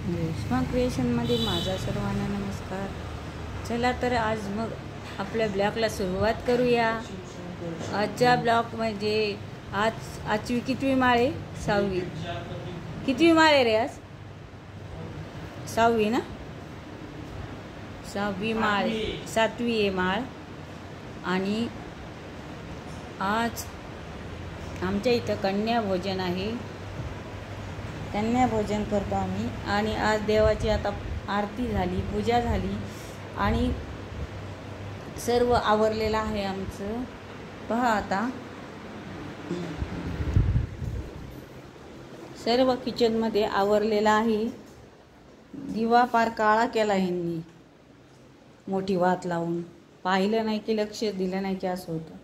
रेश्मा क्रिएशनमध्ये माझा सर्वांना नमस्कार. चला तर आज मग आपल्या ब्लॉगला सुरुवात करूया. आजचा ब्लॉग म्हणजे आजची कितवी माळ आहे? 6वी. कितवी माळ आहे रे आज? 6वी ना? 6वी माळ, 7वी आहे माळ. आणि आज आमच्या इथं कन्या भोजन आहे. कन्या भोजन करतो आम्ही. आणि आज देवाची आता आरती झाली, पूजा झाली आणि सर्व आवरलेलं आहे आमचं. पहा आता सर्व किचनमध्ये आवरलेलं आहे. दिवा पार काळा केला ह्यांनी मोठी वात लावून. पाहिलं नाही की लक्ष दिलं नाही की असं होतं.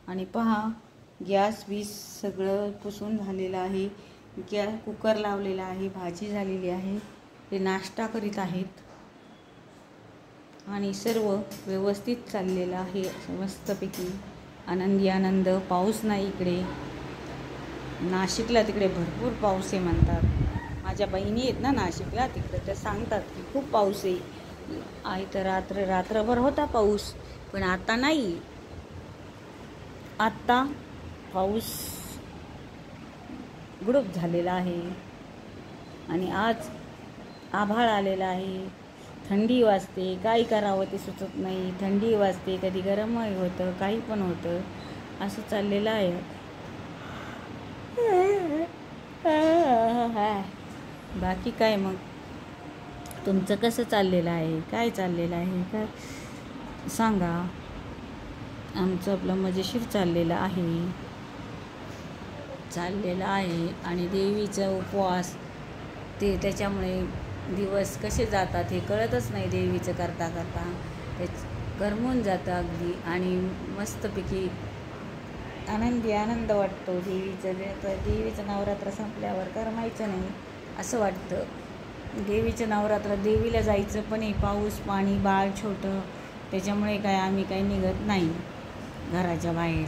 आणि पहा गॅस बीस सगळं पुसून झालेलं आहे. कुकर लावलेला आहे, भाजी झालेली आहे. ते नाश्ता करीत आहेत आणि सर्व व्यवस्थित चाललेलं आहे मस्तपैकी. आनंदी आनंद. पाऊस नाही इकडे. नाशिकला तिकडे भरपूर पाऊस आहे म्हणतात. माझ्या बहिणी आहेत ना नाशिकला, तिकडे त्या सांगतात की खूप पाऊस आहे तर रात्रभर होता पाऊस, पण आता नाही. आत्ता पाऊस गुडूप झालेला आहे आणि आज आभाळ आलेला आहे. थंडी वाजते, काय करावं ते सुचत नाही. थंडी वाजते, कधी गरमही होतं, काही पण होतं, असं चाललेलं आहे. बाकी काय मग तुमचं कसं चाललेलं आहे? काय चाललेलं आहे काय सांगा. आमचं आपलं मजेशीर चाललेलं आहे. आणि देवीचा उपवास ते त्याच्यामुळे दिवस कसे जातात हे कळतच नाही. देवीचं करता करता ते गरमून जातं अगदी. आणि मस्तपैकी आनंद वाटतो. देवीचं नवरात्र संपल्यावर करमायचं नाही असं वाटतं. देवीचं नवरात्र देवीला जायचं पण आहे. पाऊस पाणी बाळ छोटं त्याच्यामुळे आम्ही काही निघत नाही घराच्या बाहेर.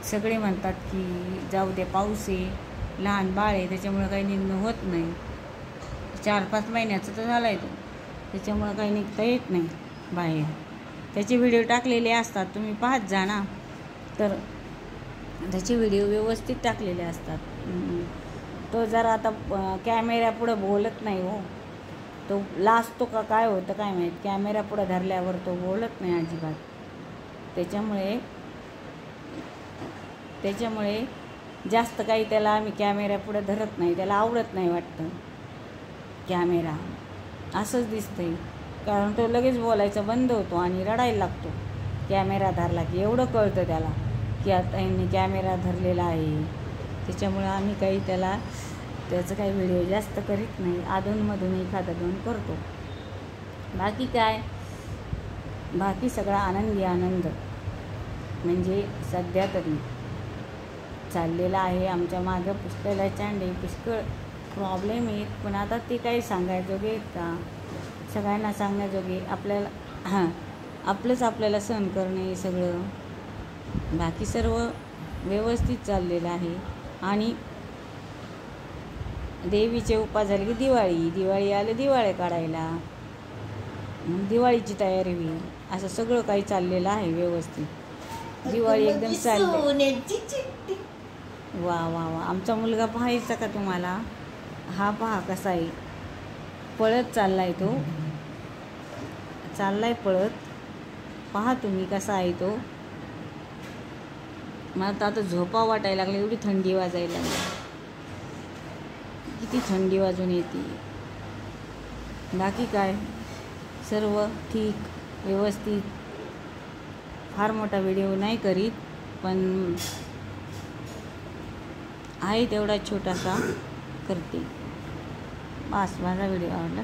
सगळे म्हणतात की जाऊ दे, पाऊस आहे, लहान बाळ आहे, त्याच्यामुळं काही निघणं होत नाही. 4-5 महिन्याचं तर झालं आहे तो, त्याच्यामुळं काही निघता येत नाही बाहेर. त्याचे व्हिडिओ टाकलेले असतात, तुम्ही पाहत जा ना. तर त्याचे व्हिडिओ व्यवस्थित टाकलेले असतात. तो जरा आता कॅमेऱ्यापुढं बोलत नाही हो. तो लाजतो का काय होतं काय माहीत. कॅमेऱ्यापुढं धरल्यावर तो बोलत नाही अजिबात. त्याच्यामुळे जास्त काही त्याला आम्ही कॅमेऱ्यापुढे धरत नाही. त्याला आवडत नाही वाटतं कॅमेरा, असंच दिसतंय. कारण तो लगेच बोलायचा बंद होतो आणि रडायला लागतो कॅमेरा धरला की. एवढं कळतं त्याला की आता यांनी कॅमेरा धरलेला आहे. त्याच्यामुळं आम्ही त्याचं काही व्हिडिओ जास्त करीत नाही. अधूनमधून एखादा दोन करतो. बाकी काय, बाकी सगळा आनंद म्हणजे सध्या तरी चाललेला आहे. आमच्या मागं पुष्कळ चांडे पुष्कळ प्रॉब्लेम आहेत, पण आता ते काही सांगायजोगे आहेत का? सगळ्यांना सांगण्याजोगे आपल्याला आपल्याला सहन करणे सगळं. बाकी सर्व व्यवस्थित चाललेलं आहे. आणि देवीचे उपास झाले की दिवाळी आलं, दिवाळी काढायला, दिवाळीची तयारी होईल. असं सगळं काही चाललेलं आहे व्यवस्थित. दिवाळी एकदम चालली. वा वा वा. आमचा मुलगा पाहायचा का तुम्हाला? हा पहा कसा आहे, पळत चाललाय तो. पळत. पहा तुम्ही कसा आहे तो. मला तर आता झोपा वाटायला लागली, एवढी थंडी वाजायला लागली. किती थंडी वाजून येते. बाकी काय सर्व ठीक व्यवस्थित. फार मोठा व्हिडिओ नाही करीत, पण आहे तेवढा छोटासा करते. बस. माझा व्हिडिओ आवडला.